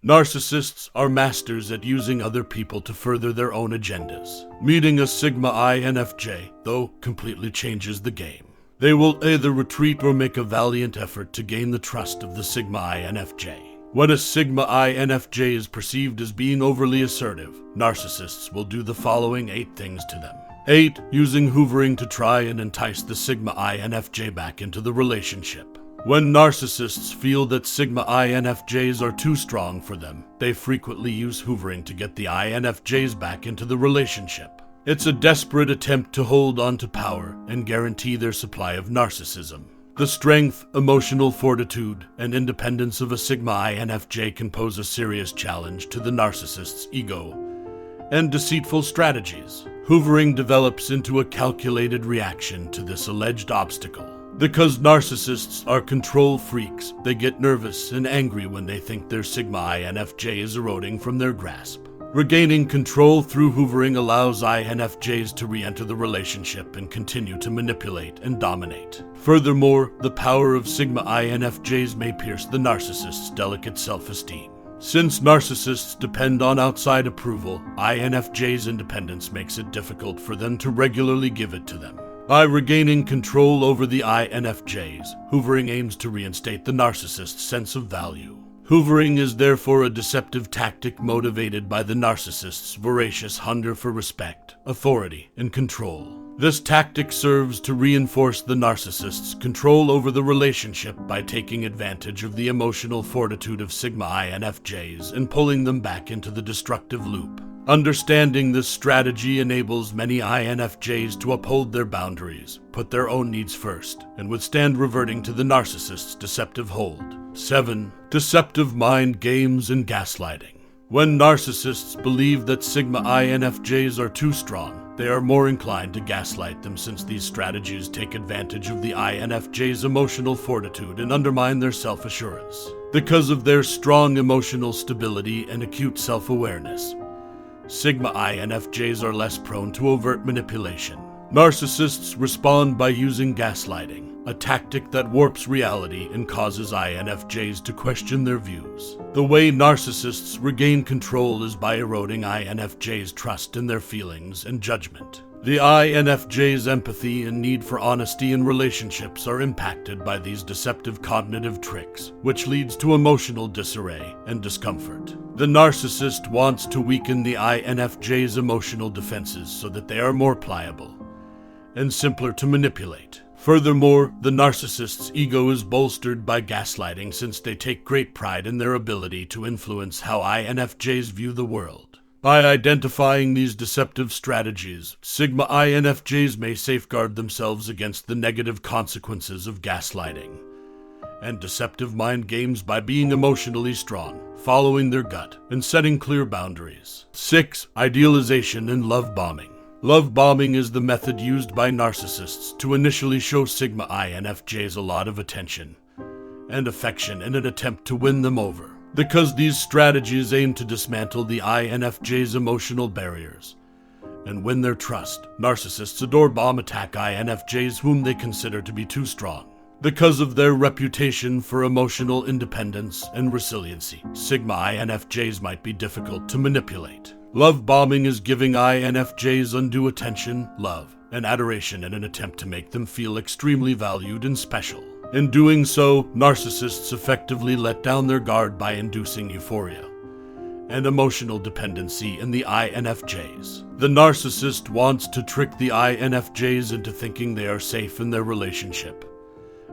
Narcissists are masters at using other people to further their own agendas. Meeting a Sigma INFJ, though, completely changes the game. They will either retreat or make a valiant effort to gain the trust of the Sigma INFJ. When a Sigma INFJ is perceived as being overly assertive, narcissists will do the following 8 things to them. 8. Using hoovering to try and entice the Sigma INFJ back into the relationship. When narcissists feel that Sigma INFJs are too strong for them, they frequently use hoovering to get the INFJs back into the relationship. It's a desperate attempt to hold on to power and guarantee their supply of narcissism. The strength, emotional fortitude, and independence of a Sigma INFJ can pose a serious challenge to the narcissist's ego and deceitful strategies. Hoovering develops into a calculated reaction to this alleged obstacle. Because narcissists are control freaks, they get nervous and angry when they think their Sigma INFJ is eroding from their grasp. Regaining control through hoovering allows INFJs to re-enter the relationship and continue to manipulate and dominate. Furthermore, the power of Sigma INFJs may pierce the narcissist's delicate self-esteem. Since narcissists depend on outside approval, INFJs' independence makes it difficult for them to regularly give it to them. By regaining control over the INFJs, hoovering aims to reinstate the narcissist's sense of value. Hoovering is therefore a deceptive tactic motivated by the narcissist's voracious hunger for respect, authority, and control. This tactic serves to reinforce the narcissist's control over the relationship by taking advantage of the emotional fortitude of Sigma INFJs and pulling them back into the destructive loop. Understanding this strategy enables many INFJs to uphold their boundaries, put their own needs first, and withstand reverting to the narcissist's deceptive hold. 7. Deceptive mind games and gaslighting. When narcissists believe that Sigma INFJs are too strong, they are more inclined to gaslight them, since these strategies take advantage of the INFJ's emotional fortitude and undermine their self-assurance. Because of their strong emotional stability and acute self-awareness, Sigma INFJs are less prone to overt manipulation. Narcissists respond by using gaslighting, a tactic that warps reality and causes INFJs to question their views. The way narcissists regain control is by eroding INFJs' trust in their feelings and judgment. The INFJ's empathy and need for honesty in relationships are impacted by these deceptive cognitive tricks, which leads to emotional disarray and discomfort. The narcissist wants to weaken the INFJ's emotional defenses so that they are more pliable and simpler to manipulate. Furthermore, the narcissist's ego is bolstered by gaslighting, since they take great pride in their ability to influence how INFJs view the world. By identifying these deceptive strategies, Sigma INFJs may safeguard themselves against the negative consequences of gaslighting and deceptive mind games by being emotionally strong, following their gut, and setting clear boundaries. 6. Idealization and love bombing. Love bombing is the method used by narcissists to initially show Sigma INFJs a lot of attention and affection in an attempt to win them over. Because these strategies aim to dismantle the INFJ's emotional barriers and win their trust, narcissists adore bomb attack INFJs whom they consider to be too strong. Because of their reputation for emotional independence and resiliency, Sigma INFJs might be difficult to manipulate. Love bombing is giving INFJs undue attention, love, and adoration in an attempt to make them feel extremely valued and special. In doing so, narcissists effectively let down their guard by inducing euphoria and emotional dependency in the INFJs. The narcissist wants to trick the INFJs into thinking they are safe in their relationship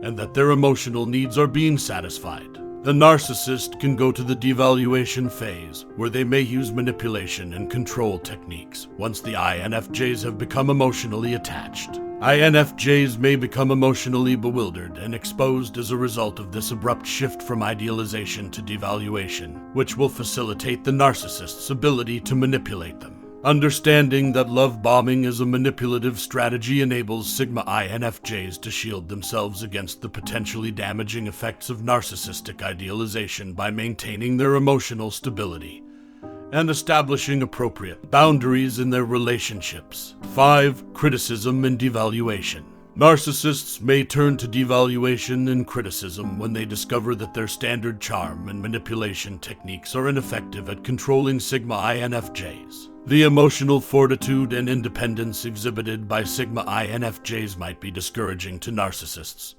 and that their emotional needs are being satisfied. The narcissist can go to the devaluation phase, where they may use manipulation and control techniques once the INFJs have become emotionally attached. INFJs may become emotionally bewildered and exposed as a result of this abrupt shift from idealization to devaluation, which will facilitate the narcissist's ability to manipulate them. Understanding that love bombing is a manipulative strategy enables Sigma INFJs to shield themselves against the potentially damaging effects of narcissistic idealization by maintaining their emotional stability and establishing appropriate boundaries in their relationships. 5. Criticism and devaluation. Narcissists may turn to devaluation and criticism when they discover that their standard charm and manipulation techniques are ineffective at controlling Sigma INFJs. The emotional fortitude and independence exhibited by Sigma INFJs might be discouraging to narcissists,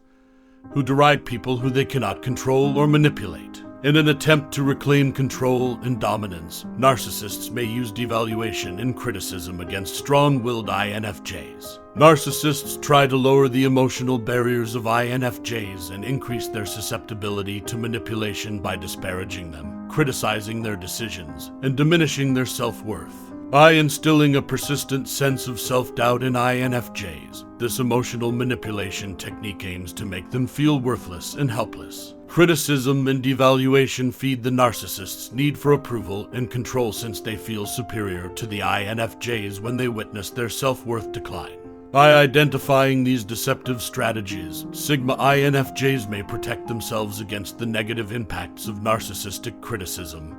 who deride people who they cannot control or manipulate. In an attempt to reclaim control and dominance, narcissists may use devaluation and criticism against strong-willed INFJs. Narcissists try to lower the emotional barriers of INFJs and increase their susceptibility to manipulation by disparaging them, criticizing their decisions, and diminishing their self-worth. By instilling a persistent sense of self-doubt in INFJs, this emotional manipulation technique aims to make them feel worthless and helpless. Criticism and devaluation feed the narcissist's need for approval and control, since they feel superior to the INFJs when they witness their self-worth decline. By identifying these deceptive strategies, Sigma INFJs may protect themselves against the negative impacts of narcissistic criticism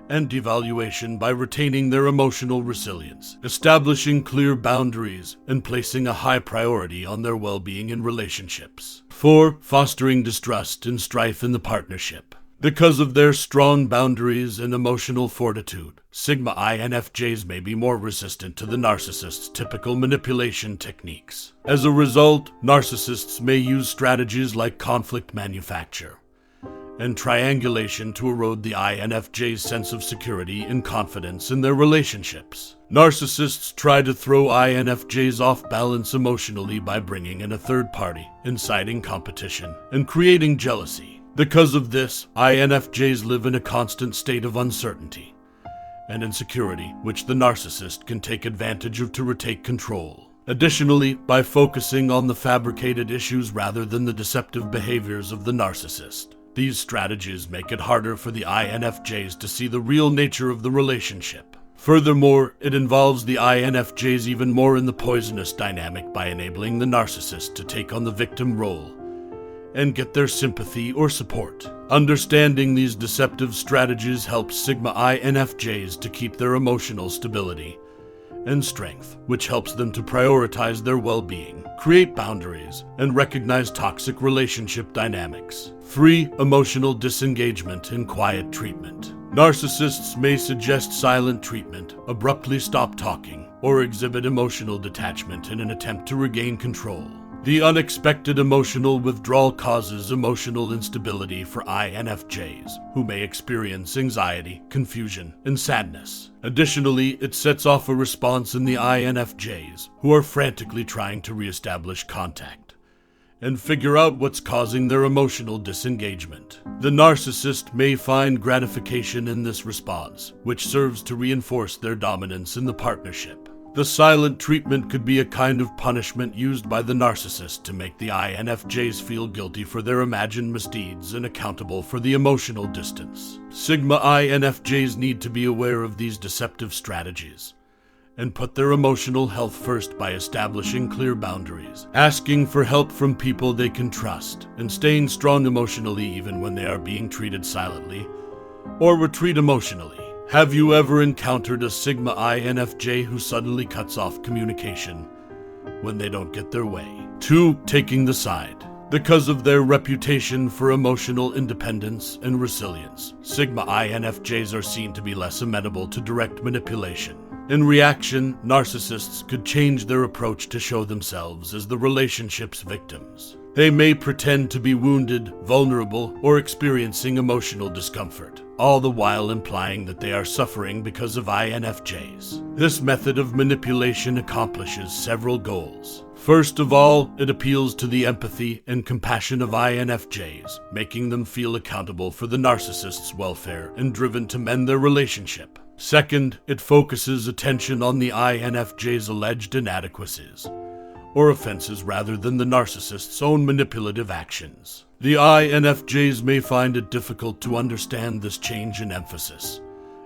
and devaluation by retaining their emotional resilience, establishing clear boundaries, and placing a high priority on their well-being in relationships. 4. Fostering distrust and strife in the partnership. Because of their strong boundaries and emotional fortitude, Sigma INFJs may be more resistant to the narcissist's typical manipulation techniques. As a result, narcissists may use strategies like conflict manufacture and triangulation to erode the INFJ's sense of security and confidence in their relationships. Narcissists try to throw INFJs off balance emotionally by bringing in a third party, inciting competition, and creating jealousy. Because of this, INFJs live in a constant state of uncertainty and insecurity, which the narcissist can take advantage of to retake control. Additionally, by focusing on the fabricated issues rather than the deceptive behaviors of the narcissist, these strategies make it harder for the INFJs to see the real nature of the relationship. Furthermore, it involves the INFJs even more in the poisonous dynamic by enabling the narcissist to take on the victim role and get their sympathy or support. Understanding these deceptive strategies helps Sigma INFJs to keep their emotional stability and strength, which helps them to prioritize their well-being, create boundaries, and recognize toxic relationship dynamics. 3. Emotional disengagement and quiet treatment. Narcissists may suggest silent treatment, abruptly stop talking, or exhibit emotional detachment in an attempt to regain control. The unexpected emotional withdrawal causes emotional instability for INFJs, who may experience anxiety, confusion, and sadness. Additionally, it sets off a response in the INFJs, who are frantically trying to reestablish contact and figure out what's causing their emotional disengagement. The narcissist may find gratification in this response, which serves to reinforce their dominance in the partnership. The silent treatment could be a kind of punishment used by the narcissist to make the INFJs feel guilty for their imagined misdeeds and accountable for the emotional distance. Sigma INFJs need to be aware of these deceptive strategies and put their emotional health first by establishing clear boundaries, asking for help from people they can trust, and staying strong emotionally even when they are being treated silently or retreat emotionally. Have you ever encountered a Sigma INFJ who suddenly cuts off communication when they don't get their way? 2. Taking the side. Because of their reputation for emotional independence and resilience, Sigma INFJs are seen to be less amenable to direct manipulation. In reaction, narcissists could change their approach to show themselves as the relationship's victims. They may pretend to be wounded, vulnerable, or experiencing emotional discomfort, all the while implying that they are suffering because of INFJs. This method of manipulation accomplishes several goals. First of all, it appeals to the empathy and compassion of INFJs, making them feel accountable for the narcissist's welfare and driven to mend their relationship. Second, it focuses attention on the INFJ's alleged inadequacies or offenses rather than the narcissist's own manipulative actions. The INFJs may find it difficult to understand this change in emphasis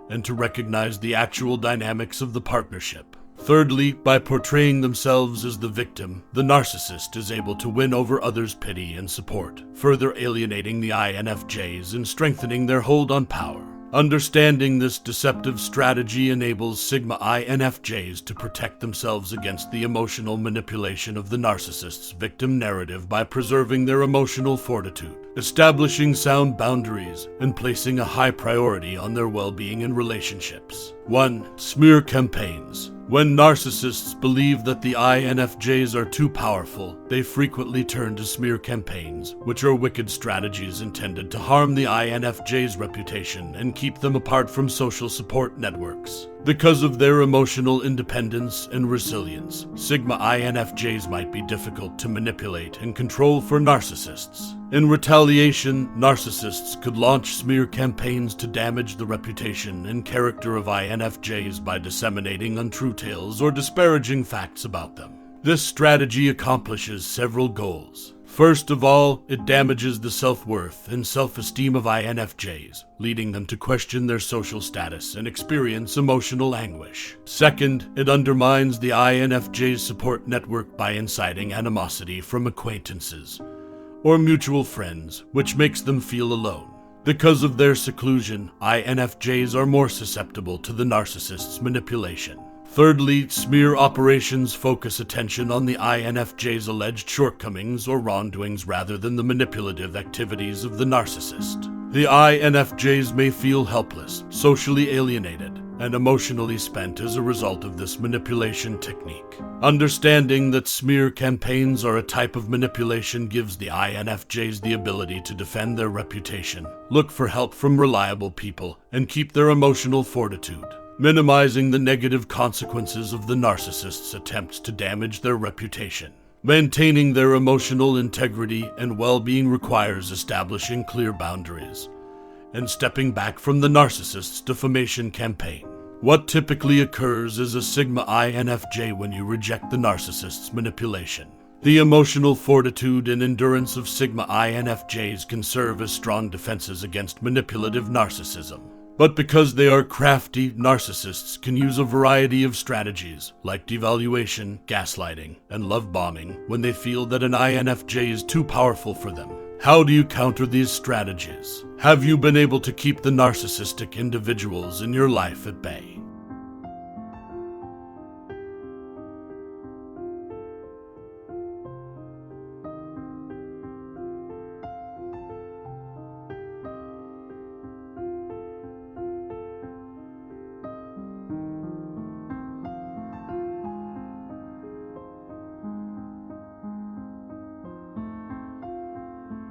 and to recognize the actual dynamics of the partnership. Thirdly, by portraying themselves as the victim, the narcissist is able to win over others' pity and support, further alienating the INFJs and strengthening their hold on power. Understanding this deceptive strategy enables Sigma INFJs to protect themselves against the emotional manipulation of the narcissist's victim narrative by preserving their emotional fortitude, establishing sound boundaries, and placing a high priority on their well-being in relationships. 1. Smear campaigns. When narcissists believe that the INFJs are too powerful, they frequently turn to smear campaigns, which are wicked strategies intended to harm the INFJ's reputation and keep them apart from social support networks. Because of their emotional independence and resilience, Sigma INFJs might be difficult to manipulate and control for narcissists. In retaliation, narcissists could launch smear campaigns to damage the reputation and character of INFJs by disseminating untrue tales or disparaging facts about them. This strategy accomplishes several goals. First of all, it damages the self-worth and self-esteem of INFJs, leading them to question their social status and experience emotional anguish. Second, it undermines the INFJ's support network by inciting animosity from acquaintances or mutual friends, which makes them feel alone. Because of their seclusion, INFJs are more susceptible to the narcissist's manipulation. Thirdly, smear operations focus attention on the INFJ's alleged shortcomings or wrongdoings rather than the manipulative activities of the narcissist. The INFJs may feel helpless, socially alienated, and emotionally spent as a result of this manipulation technique. Understanding that smear campaigns are a type of manipulation gives the INFJs the ability to defend their reputation, look for help from reliable people, and keep their emotional fortitude, minimizing the negative consequences of the narcissist's attempts to damage their reputation. Maintaining their emotional integrity and well-being requires establishing clear boundaries and stepping back from the narcissist's defamation campaign. What typically occurs is a Sigma INFJ when you reject the narcissist's manipulation. The emotional fortitude and endurance of Sigma INFJs can serve as strong defenses against manipulative narcissism. But because they are crafty, narcissists can use a variety of strategies, like devaluation, gaslighting, and love bombing, when they feel that an INFJ is too powerful for them. How do you counter these strategies? Have you been able to keep the narcissistic individuals in your life at bay?